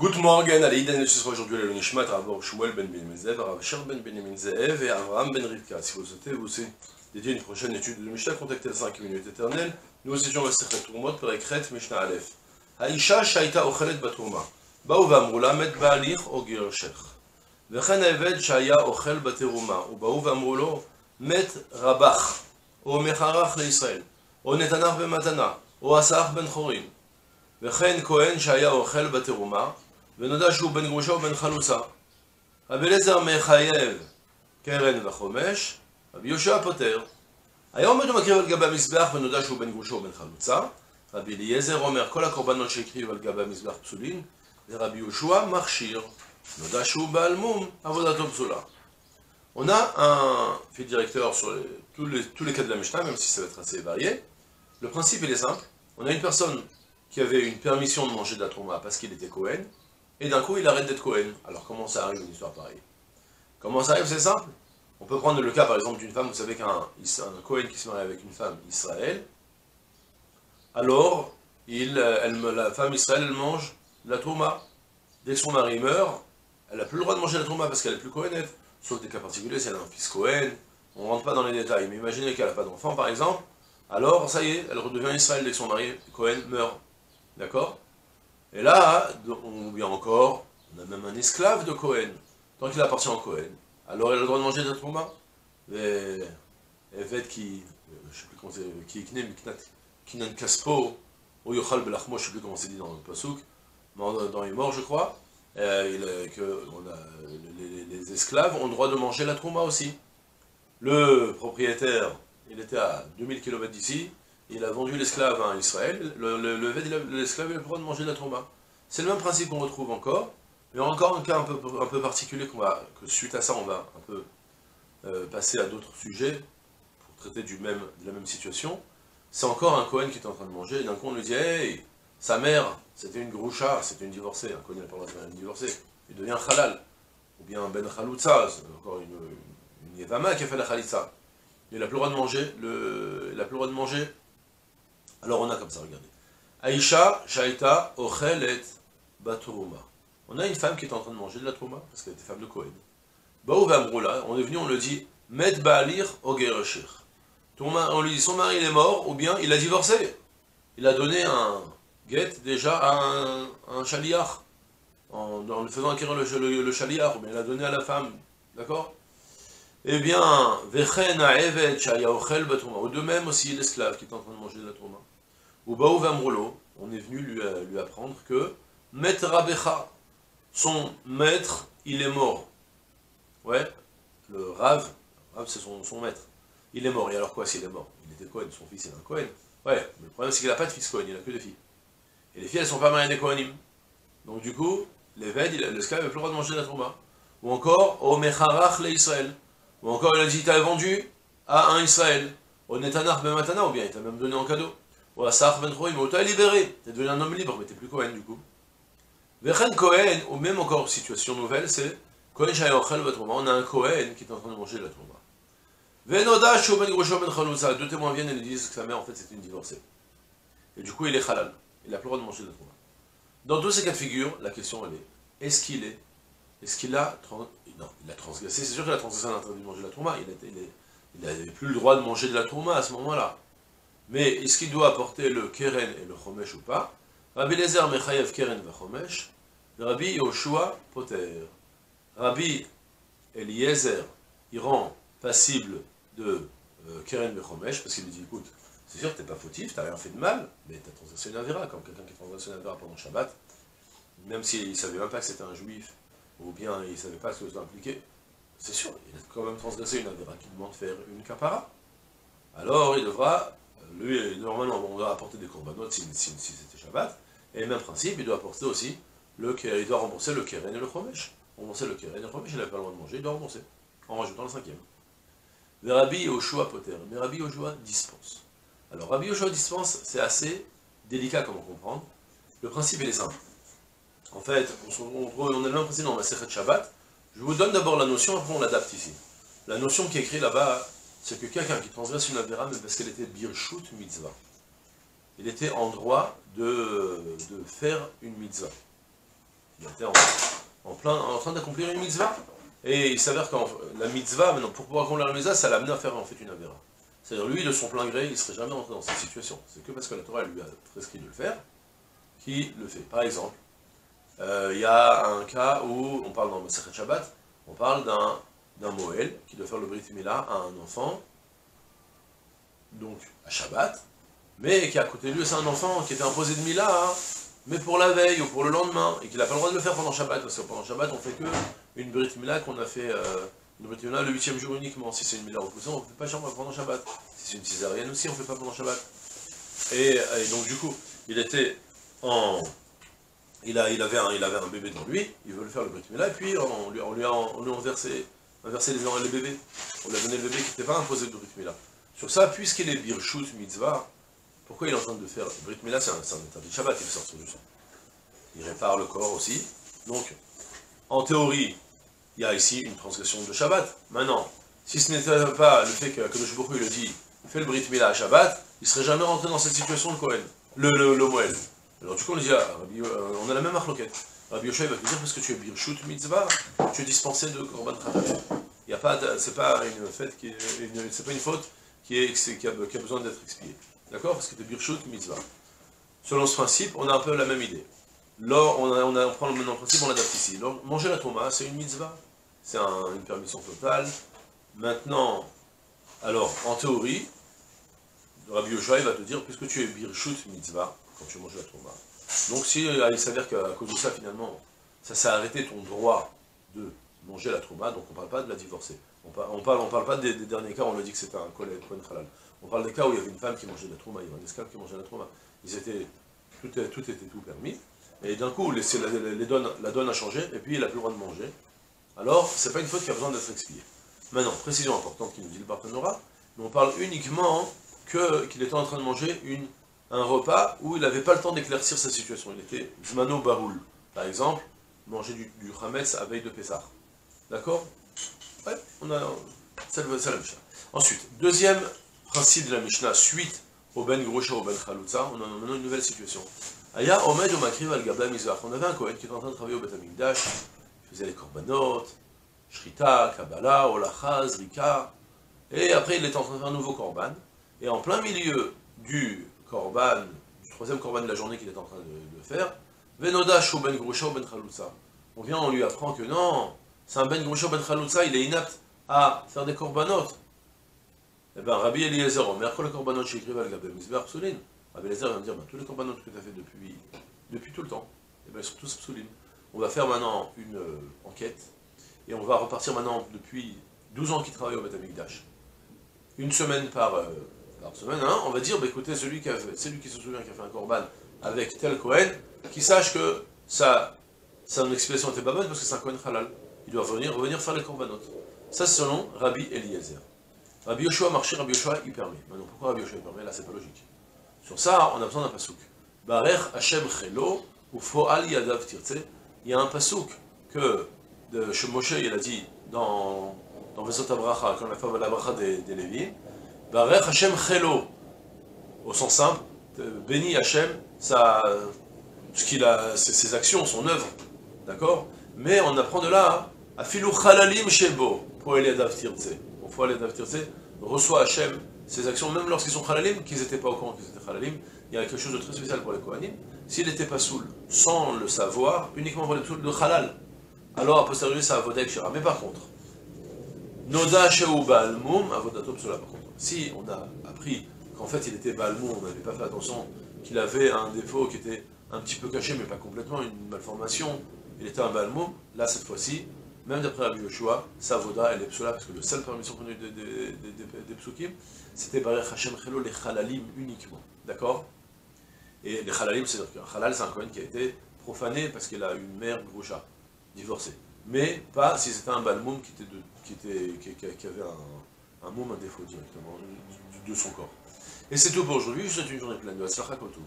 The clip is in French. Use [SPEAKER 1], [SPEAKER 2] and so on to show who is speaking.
[SPEAKER 1] Good morning, allez, ce sera aujourd'hui le Nishmat, Rav Shmuel ben Benjamin Zev, Rav Sher ben Benjamin Zev et Avraham ben Rivka. Si vous souhaitez vous aussi dédier une prochaine étude de Mishnah, contactez les 5 minutes éternelles. Nous étudions Masechet Turmot, Perekret, Mishnah Aleph. Haïcha shaita ochelet baturma. Baou v'amru la met ba'alich o gershech. V'chen eved shaya ochel bateruma. Ubaou v'amru lo met rabach. O mecharach leIsraël. O netanach ben matana. O asach ben chorim. וכן כהן שהיה אוכל בתרומה, ונודע שהוא בן גרושה ובן חלוצה. רבי אליעזר מחייב קרן וחומש, רבי יהושע פוטר. היום הוא מקריב על גבי המזבח ונודע שהוא בן גרושה ובן חלוצה. רבי אליעזר אומר כל הקורבנות שהקריב על גבי המזבח פסולים, ורבי יהושע מכשיר, נודע שהוא בעל מום, עבודתו פסולה. On a un fil directeur sur tous les cas de la Mishnah, même si ça va être assez varié. Le principe il est simple. On a une personne qui avait une permission de manger de la trouma parce qu'il était Kohen, et d'un coup il arrête d'être Kohen. Alors comment ça arrive une histoire pareille? Comment ça arrive? C'est simple. On peut prendre le cas par exemple d'une femme, vous savez qu'un Kohen qui se marie avec une femme Israël, alors la femme Israël elle mange de la trouma. Dès que son mari meurt, elle n'a plus le droit de manger de la trouma parce qu'elle n'est plus Kohenette, sauf des cas particuliers, si elle a un fils Kohen, on ne rentre pas dans les détails, mais imaginez qu'elle n'a pas d'enfant par exemple, alors ça y est, elle redevient Israël dès que son mari Kohen meurt. D'accord? Et là, ou bien encore, on a même un esclave de Kohen. Tant qu'il appartient au Kohen, alors il a le droit de manger de la trouma. Et fait qui, je sais plus comment c'est, qui kinan kaspo, ou yochal belachmo, je sais plus comment c'est dit dans le pasuk, dans les morts, je crois, les esclaves ont le droit de manger la trouma aussi. Le propriétaire, il était à 2000 km d'ici, il a vendu l'esclave à Israël, l'esclave a le droit de manger de la trouma. C'est le même principe qu'on retrouve encore, mais encore un cas un peu particulier que suite à ça on va un peu passer à d'autres sujets pour traiter de la même situation. C'est encore un Kohen qui est en train de manger, et d'un coup on lui dit « Hey, sa mère, c'était une groucha, c'était une divorcée, un Kohen n'a pas le droit de faire une divorcée, il devient halal, ou bien ben chaloutza, c'est encore une yevama qui a fait la chalitza. Il n'a plus le droit de manger, il n'a plus le droit de manger. Alors on a comme ça, regardez. Aïcha, Shaita, Ochelet, Baturuma. On a une femme qui est en train de manger de la trouma, parce qu'elle était femme de Kohen. Baou Vamroula, on est venu, on le dit, Met Baalir Ogereshir. On lui dit, son mari il est mort, ou bien il a divorcé. Il a donné un guet déjà à un chaliar, en le faisant acquérir le chaliar, ou bien il a donné à la femme, d'accord? Eh bien, Vechen Ha'eved Shaya Ochel Baturuma. Ou de même aussi l'esclave qui est en train de manger de la trouma. Ou Baou Vamrolo, on est venu lui apprendre que Maître Rabecha, son maître, il est mort. Ouais, le Rav c'est son maître. Il est mort, et alors quoi s'il est mort? Il était Kohen, son fils est un Kohen. Ouais, mais le problème c'est qu'il n'a pas de fils Kohen, il n'a que des filles. Et les filles elles sont pas mariées des Kohanim. Donc du coup, l'esclave n'a plus le droit de manger de la trouma. Ou encore, au Mecharach le Israël. Ou encore il a dit, t'as vendu à un Israël. Au Netanach ben Matana, ou bien il t'a même donné en cadeau. Ou à Sach ben Chorim, ou t'as libéré, t'es devenu un homme libre, mais t'es plus Kohen du coup. Vechen Kohen, ou même encore situation nouvelle, c'est Kohen Shaya Ochel Batrouma, on a un Kohen qui est en train de manger de la trouma. Venoda Shou ben Grosho ben Chalouza, deux témoins viennent et lui disent que sa mère en fait c'était une divorcée. Et du coup il est halal, il a plus le droit de manger de la trouma. Dans tous ces cas de figure, la question elle est, est-ce qu'il a transgressé, c'est sûr qu'il a transgressé l'interdit de manger de la trouma, il n'avait plus le droit de manger de la trouma à ce moment-là. Mais est-ce qu'il doit apporter le keren et le chomesh ou pas? Rabbi Eliezer mechayev keren ve chomesh, Rabbi Yehoshua poter. Rabbi Eliezer, il rend passible de keren ve chomesh, parce qu'il lui dit, écoute, c'est sûr que t'es pas fautif, t'as rien fait de mal, mais t'as transgressé une avéra, comme quelqu'un qui transgresse une avéra pendant Shabbat, même s'il ne savait même pas que c'était un juif, ou bien il ne savait pas ce que ça impliquait, c'est sûr, il a quand même transgressé une avéra qui demande de faire une kapara. Alors il devra... Lui, normalement, on doit apporter des corbanotes si c'était Shabbat, et même principe, il doit apporter aussi, il doit rembourser le keren et le chomesh. Rembourser le keren et le chomesh, il n'avait pas le droit de manger, il doit rembourser, en rajoutant le cinquième. Le Rabbi Yehoshua poter, mais Rabbi Yehoshua dispense. Alors, Rabbi Yehoshua dispense, c'est assez délicat comme comprendre. Le principe, il est simple. En fait, on a le même principe dans Masechet Shabbat. Je vous donne d'abord la notion, après on l'adapte ici. La notion qui est écrite là-bas, c'est que quelqu'un qui transgresse une avéra, mais parce qu'elle était birshut mitzvah, il était en droit de faire une mitzvah. Il était en train d'accomplir une mitzvah. Et il s'avère que la mitzvah, maintenant, pour pouvoir accomplir la mitzvah, ça l'a amené à faire en fait une avéra. C'est-à-dire, lui, de son plein gré, il ne serait jamais rentré dans cette situation. C'est que parce que la Torah lui a prescrit de le faire, qu'il le fait. Par exemple, il y a un cas où, on parle dans Masechet Shabbat, on parle d'un Moël qui doit faire le Brit Mila à un enfant, donc à Shabbat, mais qui à côté de lui, c'est un enfant qui était imposé de Mila, hein, mais pour la veille ou pour le lendemain, et qu'il n'a pas le droit de le faire pendant Shabbat, parce que pendant Shabbat, on fait que une Brit Mila qu'on a fait, une Brit Mila le 8e jour uniquement. Si c'est une Mila repoussée, on ne fait pas pendant Shabbat. Si c'est une césarienne aussi, on ne fait pas pendant Shabbat. Et donc du coup, il était en... Il avait un bébé devant lui, il veut le faire le Brit Mila, et puis on lui a inversé les bébés. On lui a donné le bébé qui n'était pas imposé de Brit Mila. Sur ça, puisqu'il est Birshut Mitzvah, pourquoi il est en train de faire Brit Mila? C'est un interdit de Shabbat, il fait sortir du sang. Il répare le corps aussi. Donc, en théorie, il y a ici une transgression de Shabbat. Maintenant, si ce n'était pas le fait que Kadosh Baruch Hu le dit, fait le Brit Mila à Shabbat, il ne serait jamais rentré dans cette situation de Cohen, le Moël. Alors du coup on dit, on a la même achloquette. Rabbi Yoshua va te dire, parce que tu es Birshut Mitzvah, tu es dispensé de Korban Khatat. C'est pas une fête c'est pas une faute qui a besoin d'être expiée. D'accord? Parce que tu es Birshut Mitzvah. Selon ce principe, on a un peu la même idée. Lors, on prend le même principe, on l'adapte ici. Lors, manger la Touma, c'est une mitzvah. C'est une permission totale. Maintenant, alors, en théorie, Rabbi Yoshua va te dire, puisque tu es Birshut Mitzvah, quand tu manges la Touma, donc si il s'avère qu'à cause de ça, finalement, ça s'est arrêté ton droit de manger la Touma, donc on ne parle pas de la divorcer. On parle pas des derniers cas, on a dit que c'était un Kohen Halal. On parle des cas où il y avait une femme qui mangeait de la Touma, il y avait un esclave qui mangeait de la Touma. Tout était permis. Et d'un coup, la donne a changé, et puis il n'a plus le droit de manger. Alors, c'est pas une faute qui a besoin d'être expiée. Maintenant, précision importante qui nous dit le Barthénora, mais on parle uniquement qu'il était en train de manger un repas où il n'avait pas le temps d'éclaircir sa situation. Il était Zmano Baroul, par exemple, manger du Hametz à veille de Pessah. D'accord? Ouais, ça la Mishnah. Ensuite, deuxième principe de la Mishnah, suite au Ben Grosha, au Ben Chalutza, on a maintenant une nouvelle situation. Aya Omed ou Makriv al Gabla Mizrach. On avait un Kohen qui était en train de travailler au Beth Amikdash, il faisait les korbanot, Shrita, Kabbalah, Olacha, Zrika, et après il était en train de faire un nouveau korban, et en plein milieu du korban, du troisième korban de la journée qu'il était en train de faire, Venodash ou Ben Grosha ou Ben Chalutza. On lui apprend que non, c'est un Ben Grosha ou Ben Chalutza, il est inapte à faire des korbanot. Eh bien, Rabbi Eliezer, Omer, quand le korbanot chez Krival Gabla Mizrach, Psoulin. Rabbi Eliezer vient me dire, tous les korbanot que tu as fait depuis tout le temps, eh bien, ils sont tous psoulim. On va faire maintenant une enquête, et on va repartir maintenant depuis 12 ans qu'il travaille au Beth Amikdash. Une semaine par semaine, hein, on va dire, bah, écoutez, celui qui se souvient qui a fait un korban avec tel Kohen, qui sache que son expiation n'était pas bonne parce que c'est un Kohen halal. Il doit revenir faire les korbanot. Ça, c'est selon Rabbi Eliezer. Rabbi Yoshua marché, Rabbi Yoshua, il permet. Maintenant, pourquoi Rabbi Yoshua il permet? Là, c'est pas logique. Sur ça, on a besoin d'un pasouk. Barer Hashem Chelo, ou Fo'al Yadav Tirtse. Il y a un pasouk que Moshe il a dit dans Vesot Abracha, quand on a fait la bracha des Lévim. Barer Hashem Chelo, au sens simple, béni Hashem, ses actions, son œuvre. D'accord? Mais on apprend de là, Afilu Chalalim Shebo, Fo'al Yadav Tirtse. Fo'al Yadav Tirtse reçoit Hashem ses actions, même lorsqu'ils sont halalim, qu'ils n'étaient pas au courant qu'ils étaient halalim, il y a quelque chose de très spécial pour les Kohanim. S'il n'était pas saoul, sans le savoir, uniquement pour les saoul de halal, alors a posteriori ça avodek shira. Mais par contre, Noda Shehu Baalmoum, avodato psola par contre. Si on a appris qu'en fait il était Baalmoum, on n'avait pas fait attention, qu'il avait un défaut qui était un petit peu caché, mais pas complètement, une malformation, il était un Baalmoum, là cette fois-ci, même d'après Rabbi Yoshua, sa voda, elle est psola, parce que le seul permission qu'on a eu des psukim, c'était Barer Hashem Chelo, les halalim uniquement. D'accord? Et les halalim, c'est-à-dire qu'un halal, c'est un Kohen qui a été profané parce qu'il a une mère grosha, divorcée. Mais pas si c'était un balmoum qui avait un moum, un défaut directement de son corps. Et c'est tout pour aujourd'hui, je vous souhaite une journée pleine de Hatzlacha Kotou.